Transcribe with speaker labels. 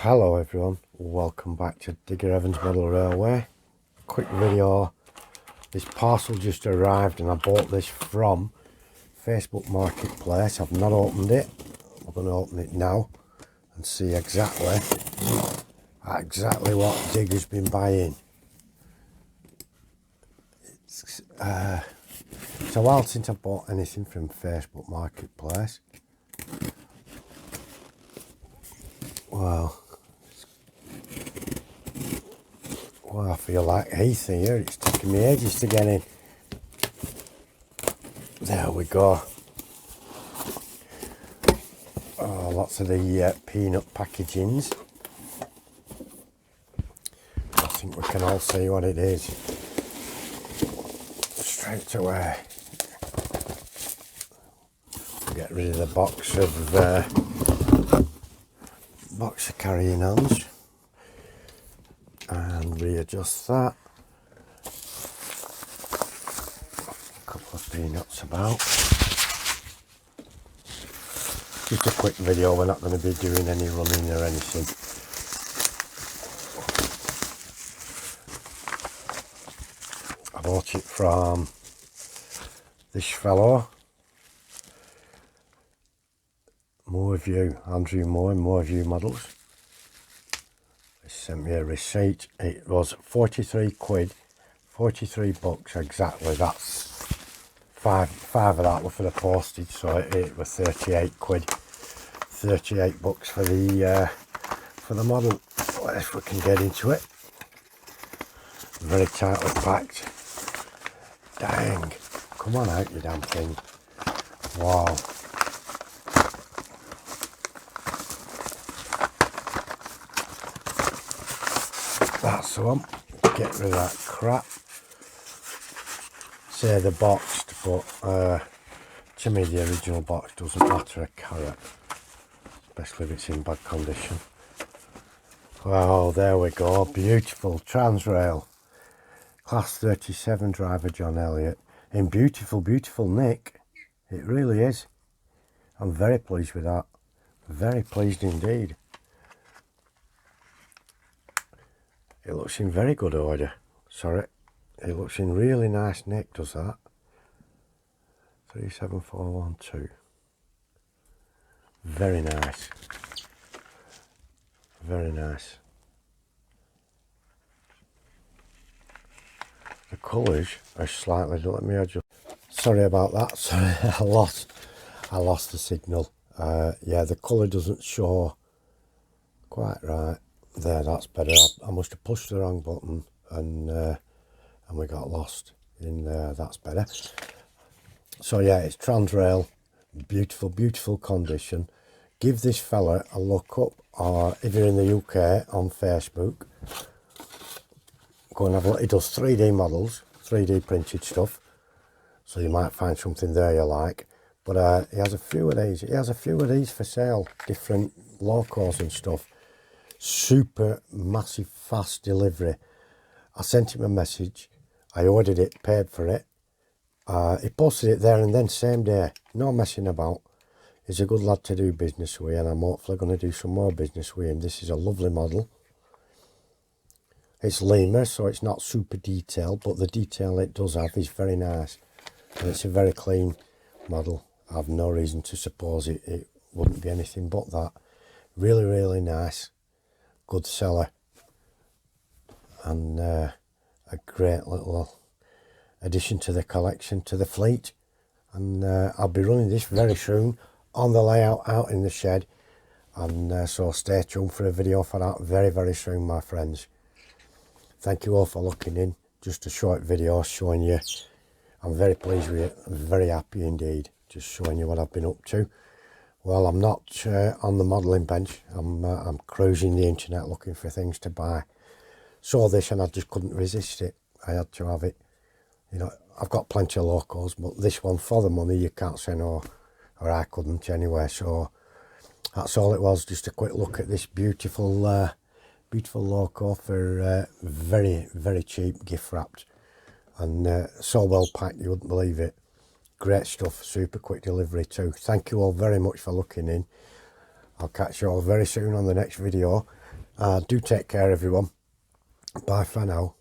Speaker 1: Hello everyone, welcome back to Digger Evans Model Railway. Quick video. This parcel just arrived and I bought this from Facebook Marketplace. I've not opened it. I'm going to open it now and see exactly what Digger's been buying. It's a while since I've bought anything from Facebook Marketplace. Well, I feel like Heath here. It's taking me ages to get in. There we go. Oh, lots of the peanut packagings. I think we can all see what it is straight away. Get rid of the box of carrying-ons and readjust that. A couple of peanuts about. Just a quick video, we're not going to be doing any running or anything. I bought it from this fellow, Andrew Moorview Models. He sent me a receipt. It was 43 quid, 43 bucks exactly. That's five of that were for the postage, so it was 38 quid, 38 bucks for the model. Well, if we can get into it. Very tightly packed. Dang, come on out, you damn thing. Wow. That's the one. Get rid of that crap. Say they're boxed, but to me the original box doesn't matter a carrot, especially if it's in bad condition. Well, there we go. Beautiful Transrail. Class 37 driver John Elliott. In beautiful nick. It really is. I'm very pleased with that. Very pleased indeed. It looks in very good order. Sorry. It looks in really nice nick, does that? 37412. Very nice. Very nice. The colours are slightly, let me adjust. Sorry about that. Sorry, I lost the signal. Yeah, the colour doesn't show quite right. There, that's better. I must have pushed the wrong button and we got lost in there. That's better. So yeah, it's Transrail. Beautiful condition. Give this fella a look up, or if you're in the UK on Facebook, go and have a look. He does 3D models, 3D printed stuff, so you might find something there you like. But he has a few of these. He has a few of these for sale, different locos and stuff. Super massive fast delivery. I sent him a message. I ordered it, paid for it. He posted it there and then, same day. No messing about. He's a good lad to do business with, and I'm hopefully going to do some more business with him. This is a lovely model. It's Lima, so it's not super detailed, but the detail it does have is very nice. And it's a very clean model. I have no reason to suppose it wouldn't be anything but that. Really nice. Good seller. And a great little addition to the collection, to the fleet. And I'll be running this very soon on the layout out in the shed. And so stay tuned for a video for that very soon, my friends. Thank you all for looking in. Just a short video showing you. I'm very pleased with it. I'm very happy indeed. Just showing you what I've been up to. Well, I'm not on the modelling bench. I'm cruising the internet looking for things to buy. Saw this and I just couldn't resist it. I had to have it. You know, I've got plenty of locals, but this one, for the money, you can't say no. Or I couldn't anyway. So that's all it was. Just a quick look at this beautiful loco for very cheap, gift wrapped, and so well packed you wouldn't believe it. Great stuff. Super quick delivery too. Thank you all very much for looking in. I'll catch you all very soon on the next video. Do take care, everyone. Bye for now.